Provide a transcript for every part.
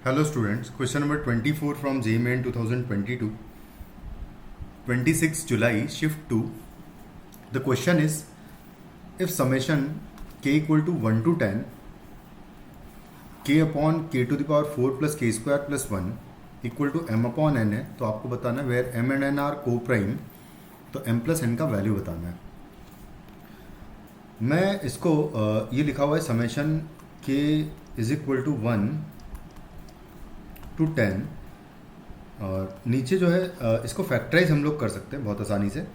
Hello students, question number 24 from JEE Main 2022, 26 July, shift 2. The question is, if summation k equal to 1 to 10, k upon k to the power 4 plus k square plus 1 equal to m upon n है, तो आपको बताना है where m and n are co-prime, तो m plus n का value बताना है। मैं इसको ये लिखा हुआ है summation k is equal to 1 to 10 और नीचे जो है इसको फैक्टराइज हम लोग कर सकते हैं बहुत आसानी से।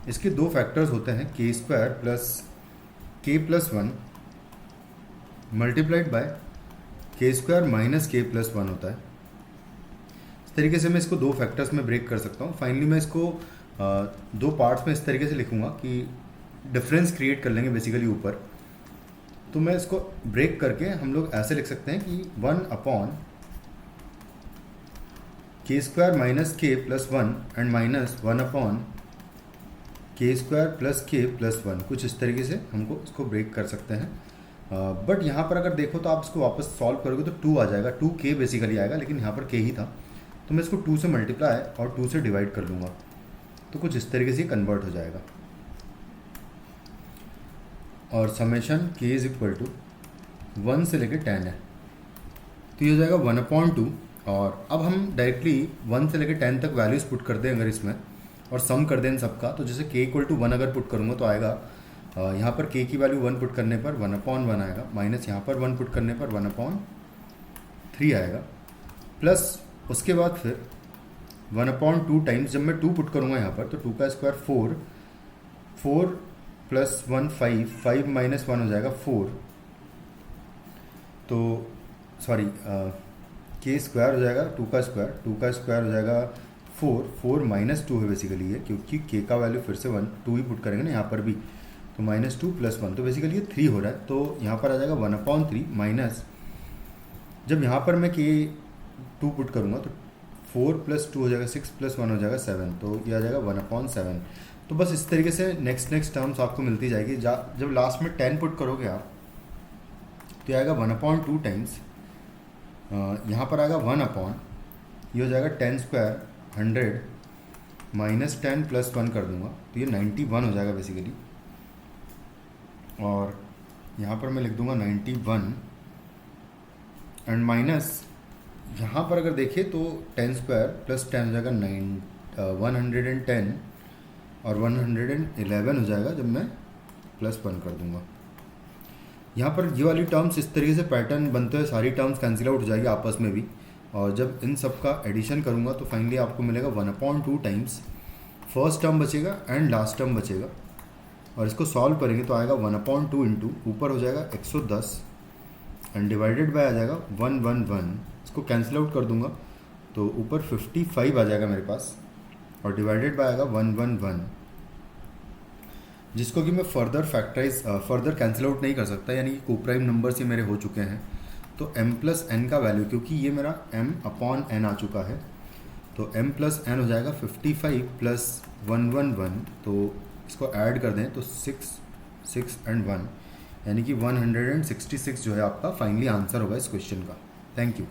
इसके दो फैक्टर्स होते हैं k square plus k plus 1 multiplied by k square minus k plus 1 होता है। इस तरीके से मैं इसको दो फैक्टर्स में ब्रेक कर सकता हूँ। फाइनली मैं इसको दो पार्ट्स में इस तरीके से लिखूंगा कि डिफरेंस क्रिएट कर लेंगे बेसिकली ऊपर। तो मैं इसको ब्रेक करके हम लोग ऐसे लिख सकते हैं कि 1 upon k square minus k plus 1 and minus 1 upon k square plus k plus 1, कुछ इस तरीके से हमको इसको ब्रेक कर सकते हैं। बट यहाँ पर अगर देखो तो आप इसको वापस सॉल्व करोगे तो 2 आ जाएगा, 2k बेसिकली आएगा, लेकिन यहाँ पर k ही था तो मैं इसको 2 से मल्टीप्लाई और 2 से डिवाइड कर लूँगा तो कुछ इस तरीके से कन्वर्ट हो जाएगा। और summation k is equal to 1 से लेकर 10 है तो ये हो जाएगा 1/2। और अब हम डायरेक्टली 1 से लेकर 10 तक वैल्यूज़ पुट कर दें अगर इसमें और सम कर दें इन सबका, तो जैसे k इक्वल टू 1 अगर पुट करूँगा तो आएगा यहाँ पर k की वैल्यू 1 पुट करने पर 1/1 आएगा, माइनस यहाँ पर 1 पुट करने पर 1/3 आएगा, प्लस उसके बाद फिर 1/2 टाइम्स जब मैं 2 पुट करूँगा यहाँ पर तो 2 का स्क्वायर 4 प्लस 1 5 माइनस 1 हो जाएगा 4, तो सॉरी k स्क्वायर हो जाएगा 2 का स्क्वायर हो जाएगा 4 माइनस 2 है बेसिकली ये, क्योंकि k का वैल्यू फिर से 2 ही पुट करेंगे ना यहाँ पर भी, तो -2 + 1 तो बेसिकली ये 3 हो रहा है। तो यहाँ पर आ जाएगा 1/3 माइनस, जब यहाँ पर मैं k 2 पुट करूँगा तो 4 + 2 हो जाएगा 6 + 1 हो जाएगा 7, तो ये आ जाएगा 1/7। तो बस इस तरीके से नेक्स्ट टर्म्स आपको मिलती जाएगी। जब लास्ट में 10 पुट करोगे आप तो ये आएगा 1/2 टाइम्स यहाँ पर आएगा 1 अपॉन, ये हो जाएगा 10 स्क्वायर 100 माइनस 10 + 1 कर दूंगा तो ये 91 हो जाएगा बेसिकली। और यहाँ पर मैं लिख दूंगा 91 एंड माइनस यहाँ पर अगर देखें तो 10 स्क्वायर प्लस 10 हो जाएगा 110 और 111 हो जाएगा जब मैं +1 कर दूंगा। यहाँ पर ये वाली टर्म्स इस तरीके से पैटर्न बनते हुए सारी टर्म्स कैंसिल आउट हो जाएगी आपस में भी, और जब इन सब का एडिशन करूँगा तो फाइनली आपको मिलेगा 1/2 टाइम्स फर्स्ट टर्म बचेगा एंड लास्ट टर्म बचेगा। और इसको सॉल्व करेंगे तो आएगा 1/2 इंटू ऊपर हो जाएगा 110 एंड डिवाइडेड बाय आ जाएगा 111, इसको कैंसिल आउट कर दूंगा तो ऊपर 55 आ जाएगा मेरे पास और डिवाइडेड बाय आएगा 111, जिसको कि मैं फर्दर कैंसिल आउट नहीं कर सकता, यानी कि कोप्राइम नंबर्स ये मेरे हो चुके हैं। तो m + n का वैल्यू, क्योंकि ये मेरा m/n आ चुका है, तो m + n हो जाएगा 55 + 111, तो इसको ऐड कर दें तो 6 एंड 1 यानी कि 166 जो है आपका फाइनली आंसर होगा इस क्वेश्चन का। Thank you.